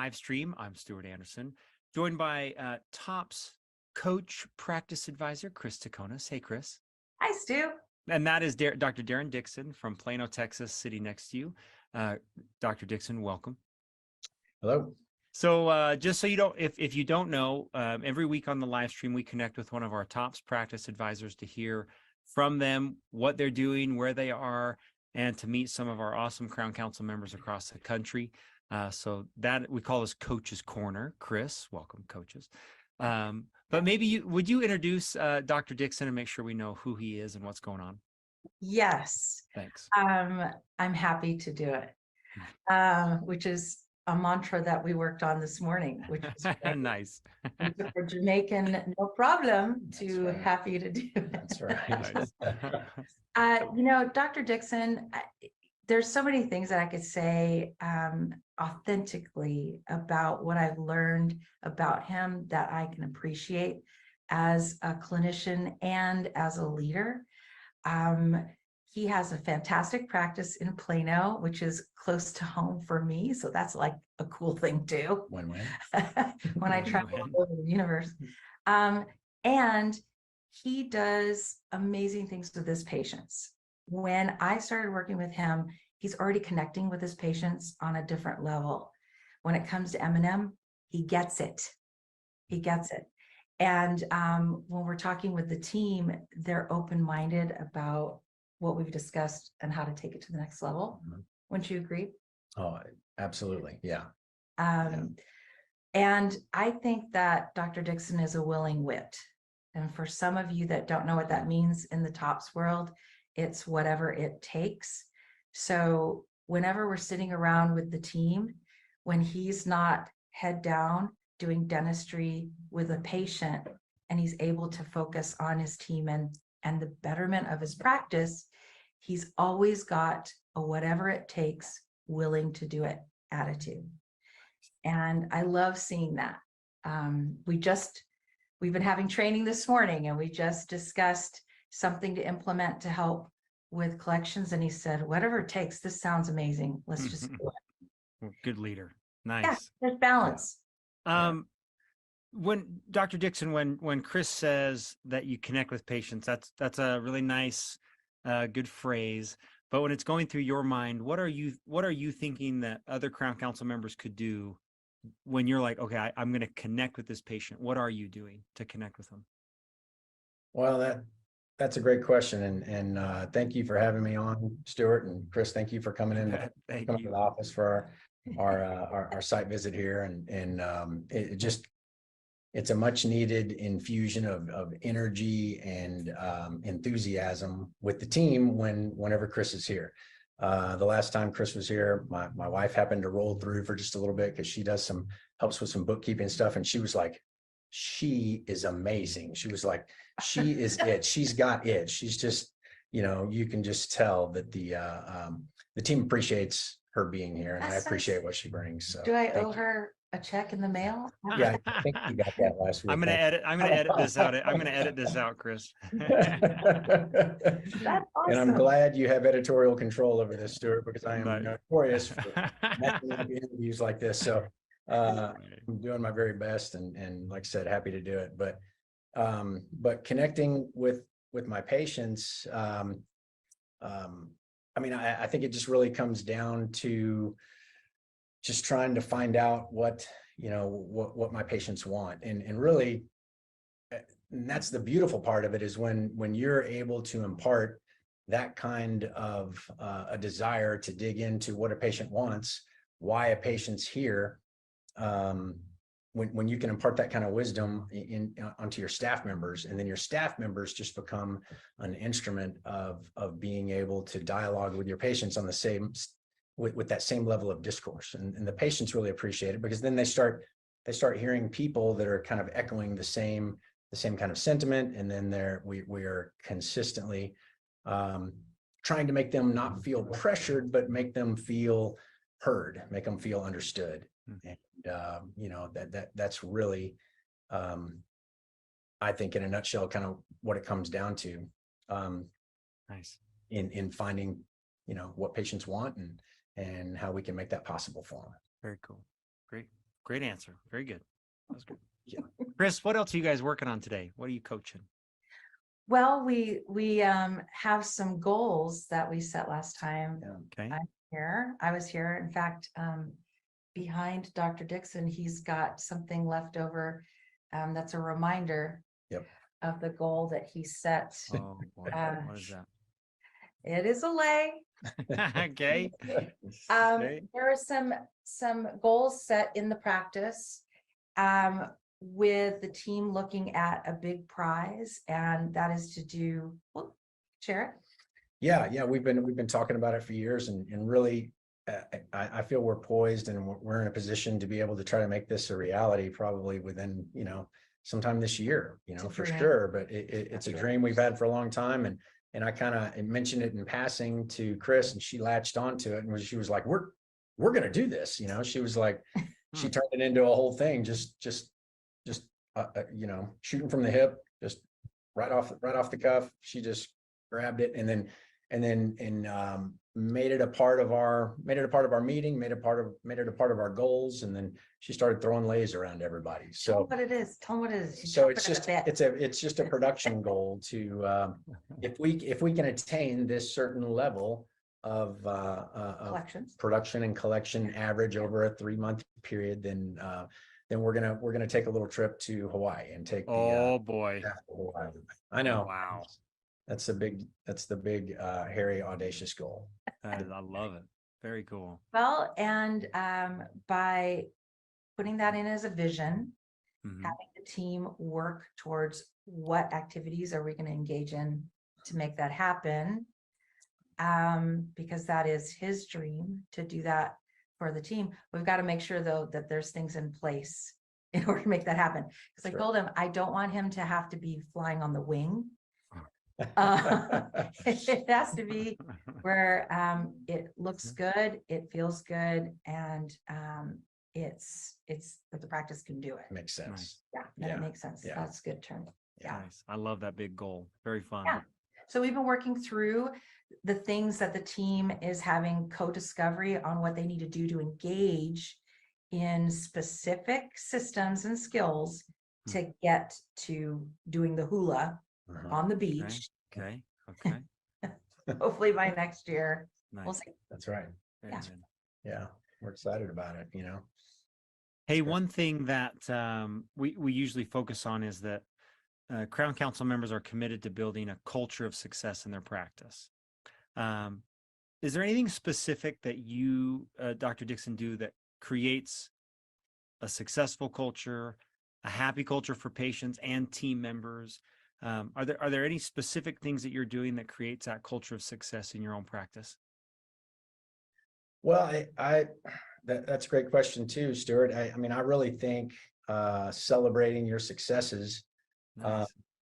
live stream. I'm Stuart Anderson, joined by TOPS coach practice advisor, Chris Taconis. Hey, Chris. Hi, Stu. And that is Dr. Darren Dickson from Plano, Texas, sitting next to you. Dr. Dickson, welcome. Hello. So just so you don't, if you don't know, every week on the live stream, we connect with one of our TOPS practice advisors to hear from them what they're doing, where they are, and to meet some of our awesome Crown Council members across the country. So that we call this Coach's Corner. Chris, welcome, coaches. But maybe would you introduce Dr. Dickson and make sure we know who he is and what's going on? Yes. Thanks. I'm happy to do it, which is a mantra that we worked on this morning, which is nice. For Jamaican, no problem, to right. happy to do it. That's right. Nice. Dr. Dickson, there's so many things that I could say authentically about what I've learned about him that I can appreciate as a clinician and as a leader. He has a fantastic practice in Plano, which is close to home for me. So that's like a cool thing too. Win-win. When I travel all over the universe. And he does amazing things with his patients. When I started working with him, he's already connecting with his patients on a different level. When it comes to M&M, he gets it. He gets it. And when we're talking with the team, they're open-minded about what we've discussed and how to take it to the next level. Mhm. Wouldn't you agree? Oh, absolutely. Yeah. And I think that Dr. Dickson is a willing wit. And for some of you that don't know what that means in the TOPS world, it's whatever it takes. So whenever we're sitting around with the team, when he's not head down doing dentistry with a patient and he's able to focus on his team and the betterment of his practice, he's always got a whatever it takes, willing to do it attitude. And I love seeing that. We've been having training this morning and we just discussed something to implement to help with collections. And he said, whatever it takes, this sounds amazing. Let's just do it. Good leader. Nice. Yeah, there's balance. When Dr. Dickson, when Chris says that you connect with patients, that's a really nice, good phrase. But when it's going through your mind, what are you thinking that other Crown Council members could do when you're like, okay, I'm going to connect with this patient? What are you doing to connect with them? Well, that's a great question, and thank you for having me on, Stuart, and Chris. Thank you for coming in to the office for our site visit here, and it's a much needed infusion of energy and enthusiasm with the team whenever Chris is here. The last time Chris was here, my wife happened to roll through for just a little bit because she helps with some bookkeeping stuff, and she was like, she is amazing. She was like, she is it. She's got it. She's just, you can just tell that the team appreciates her being here, and I appreciate what she brings. So do I owe her a check in the mail? Yeah, I think you got that last week. I'm gonna edit this out. I'm gonna edit this out, Chris. That's awesome. And I'm glad you have editorial control over this, Stuart, because I am notorious for messing up interviews like this. So I'm doing my very best, and like I said, happy to do it. But connecting with my patients, I think it just really comes down to just trying to find out what my patients want, and really, and that's the beautiful part of it, is when you're able to impart that kind of a desire to dig into what a patient wants, why a patient's here. When you can impart that kind of wisdom onto your staff members, and then your staff members just become an instrument of being able to dialogue with your patients on the same with that same level of discourse, and the patients really appreciate it, because then they start hearing people that are kind of echoing the same kind of sentiment, and then we are consistently trying to make them not feel pressured, but make them feel heard, make them feel understood. And that's really, I think, in a nutshell, kind of what it comes down to. Nice. In finding, what patients want and how we can make that possible for them. Very cool. Great. Great answer. Very good. That was good. Yeah. Chris, what else are you guys working on today? What are you coaching? Well, we have some goals that we set last time. Okay. I was here. In fact, behind Dr. Dickson, he's got something left over. That's a reminder of the goal that he set. Oh boy, what is that? It is a lay. Okay. There are some goals set in the practice. With the team looking at a big prize, and that is to do, well, share it. Yeah, we've been talking about it for years, and really, I feel we're poised and we're in a position to be able to try to make this a reality, probably within sometime this year, for sure. But it's a dream we've had for a long time, and I kind of mentioned it in passing to Chris, and she latched onto it, and she was like, "We're gonna do this," She was like, she turned it into a whole thing, just shooting from the hip, just right off the cuff. She just grabbed it and made it a part of our meeting, made it a part of our goals, and then she started throwing lays around everybody. Tell 'em what it is. Tell them what it is. So it's just a production goal to if we can attain this certain level of collections, production and collection average over a 3-month period, then we're gonna take a little trip to Hawaii and take oh boy. Hawaii. I know. Wow. That's the big hairy audacious goal. I love it. Very cool. well, and by putting that in as a vision, having the team work towards what activities are we going to engage in to make that happen, because that is his dream to do that for the team. We've got to make sure, though, that there's things in place in order to make that happen. Because I told him I don't want him to have to be flying on the wing. It has to be where it looks good, it feels good, and it's that the practice can do it. Makes sense. That makes sense. Yeah. That's a good term. Yeah. Nice. I love that big goal. Very fun. Yeah. So we've been working through the things that the team is having co-discovery on what they need to do to engage in specific systems and skills to get to doing the hula on the beach. Okay. Hopefully by next year. Nice. We'll see. That's right. Yeah. Yeah, we're excited about it. Hey, one thing that we usually focus on is that Crown Council members are committed to building a culture of success in their practice. Is there anything specific that you, Dr. Dickson, do that creates a successful culture, a happy culture for patients and team members? Are there any specific things that you're doing that creates that culture of success in your own practice? Well, that's a great question too, Stuart. I mean, I really think celebrating your successes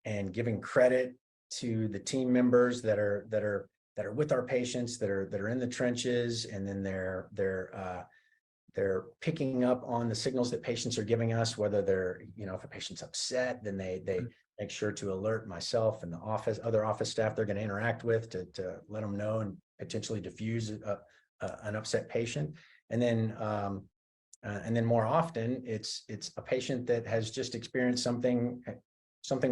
and giving credit to the team members that are with our patients, that are in the trenches, and then they're picking up on the signals that patients are giving us, whether they're, if a patient's upset, then they make sure to alert myself and the other office staff they're going to interact with to let them know and potentially diffuse an upset patient. And then more often it's a patient that has just experienced something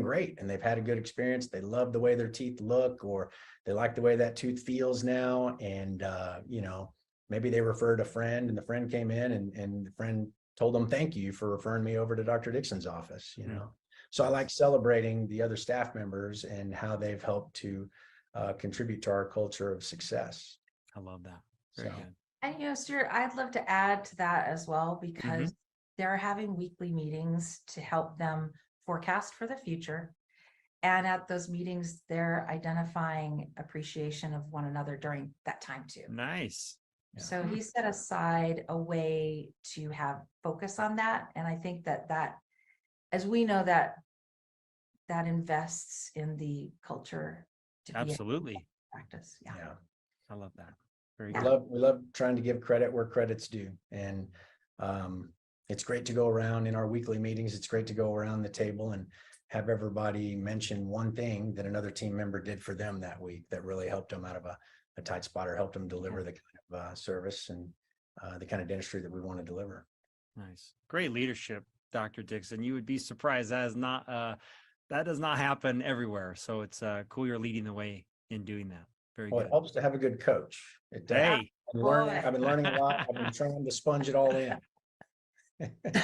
great, and they've had a good experience. They love the way their teeth look, or they like the way that tooth feels now. And, maybe they referred a friend, and the friend came in and the friend told them, "Thank you for referring me over to Dr. Dickson's office." So I like celebrating the other staff members and how they've helped to contribute to our culture of success. I love that. Very good. And Stuart, I'd love to add to that as well, because they're having weekly meetings to help them forecast for the future. And at those meetings, they're identifying appreciation of one another during that time too. Nice. Yeah. So he set aside a way to have focus on that. And I think that as we know, that invests in the culture to Absolutely. Be practice. Yeah. I love that. Very We good. love trying to give credit where credit's due. And it's great to go around in our weekly meetings. It's great to go around the table and have everybody mention one thing that another team member did for them that week that really helped them out of a tight spot, or helped them deliver the kind of service and the kind of dentistry that we want to deliver. Nice. Great leadership, Dr. Dickson. You would be surprised. That does not happen everywhere. So it's cool you're leading the way in doing that. Very Well, good. it helps to have a good coach. It does. Hey. I've been learning a lot. I've been trying to sponge it all in.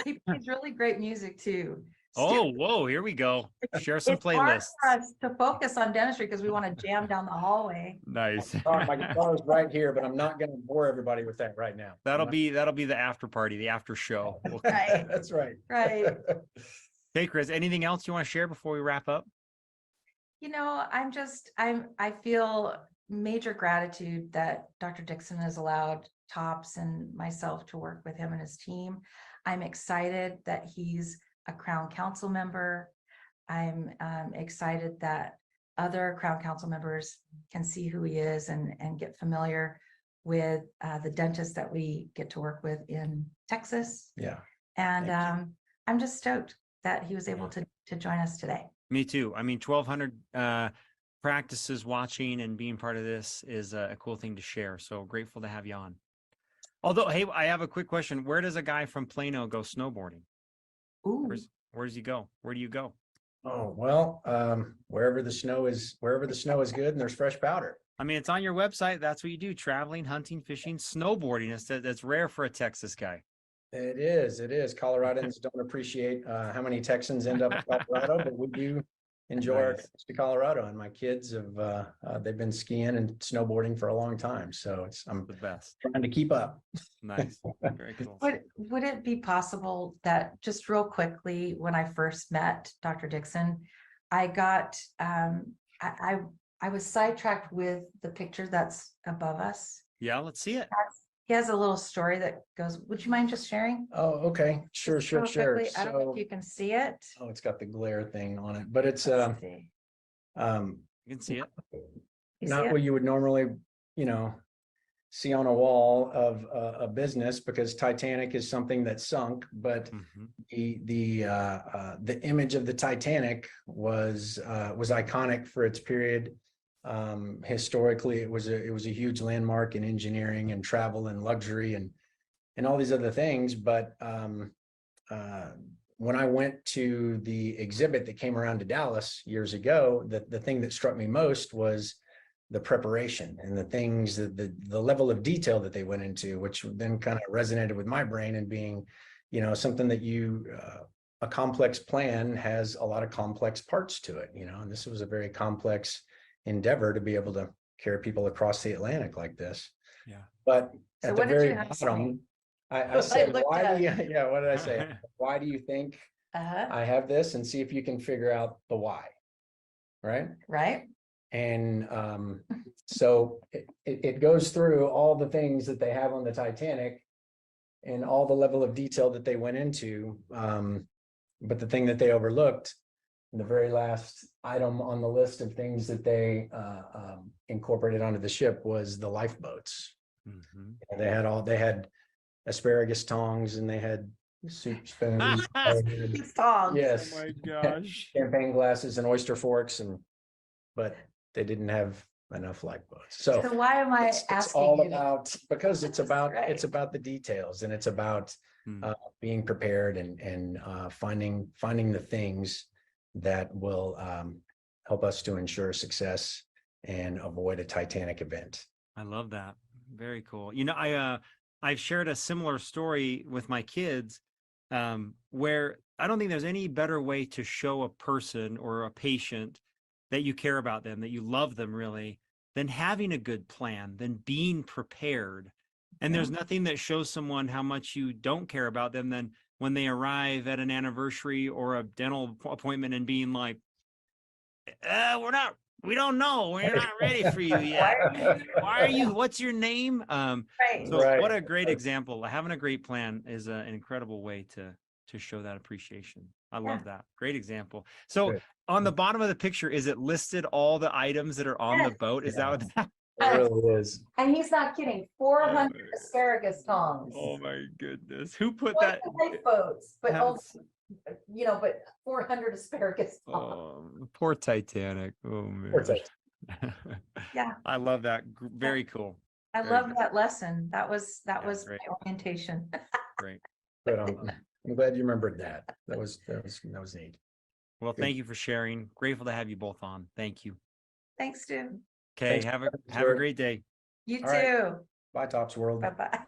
He plays really great music too. Oh, whoa, here we go. Share some It's hard playlists. for us to focus on dentistry because we want to jam down the hallway. Nice. My guitar is right here, but I'm not going to bore everybody with that right now. That'll be the after party, the after show. Right. That's right. Right. Hey, Chris, anything else you want to share before we wrap up? I feel major gratitude that Dr. Dickson has allowed TOPS and myself to work with him and his team. I'm excited that he's a Crown Council member. I'm excited that other Crown Council members can see who he is and get familiar with the dentist that we get to work with in Texas. Yeah. And I'm just stoked that he was able to join us today. Me too. I mean, 1,200 practices watching and being part of this is a cool thing to share. So grateful to have you on. Although, hey, I have a quick question. Where does a guy from Plano go snowboarding? Ooh. Where does he go? Where do you go? Oh, well, wherever the snow is good and there's fresh powder. I mean, it's on your website. That's what you do. Traveling, hunting, fishing, snowboarding. That's rare for a Texas guy. It is. Coloradans don't appreciate how many Texans end up in Colorado, but we do enjoy our trips to Colorado. And my kids they've been skiing and snowboarding for a long time. So I'm the best. Trying to keep up. Nice. Very cool. Would it be possible that just real quickly, when I first met Dr. Dickson, I got I was sidetracked with the picture that's above us. Yeah, let's see it. He has a little story that goes, would you mind just sharing? Oh, okay. Sure. Real quickly? I don't know if you can see it. Oh, it's got the glare thing on it, but it's You can see it. not what you would normally, see on a wall of a business, because Titanic is something that sunk, but the image of the Titanic was iconic for its period. Historically, it was a huge landmark in engineering and travel and luxury and all these other things. But when I went to the exhibit that came around to Dallas years ago, the thing that struck me most was the preparation and the things that the level of detail that they went into, which then kind of resonated with my brain, and being, something that a complex plan has a lot of complex parts to it, and this was a very complex endeavor to be able to carry people across the Atlantic like this. Yeah. But So at the very bottom, I said, why do you, what did I say? Why do you think I have this? And see if you can figure out the why. Right. And so it goes through all the things that they have on the Titanic and all the level of detail that they went into. But the thing that they overlooked, the very last item on the list of things that they incorporated onto the ship, was the lifeboats. They had asparagus tongs, and they had soup spoons. Yes. Oh my gosh. Champagne glasses and oyster forks, but they didn't have enough lifeboats. So why am I asking? It's all about, because it's about right. It's about the details, and it's about being prepared and finding the things that will help us to ensure success and avoid a Titanic event. I love that. Very cool. I've shared a similar story with my kids, where I don't think there's any better way to show a person or a patient that you care about them, that you love them really, than having a good plan, than being prepared. And there's nothing that shows someone how much you don't care about them than when they arrive at an anniversary or a dental appointment and being like, we don't know. We're not ready for you yet. Why are you? What's your name? What a great example. Having a great plan is an incredible way to show that appreciation. I love that. Great example. So on the bottom of the picture, is it listed all the items that are on the boat? Is that what that? It really is. And he's not kidding. 400 asparagus tongs. Oh my goodness. Who put Like that? lifeboats, but also, but 400 asparagus tongs. Poor Titanic. Oh man. Poor Titanic. Yeah. I love that. Very cool. I love that lesson. That was great. my orientation. Great. But I'm glad you remembered that. That was neat. Well, Good. thank you for sharing. Grateful to have you both on. Thank you. Thanks, Stu. Okay, Thanks, have a Stuart. great day. You All right. too. Bye, Tops World. Bye-bye.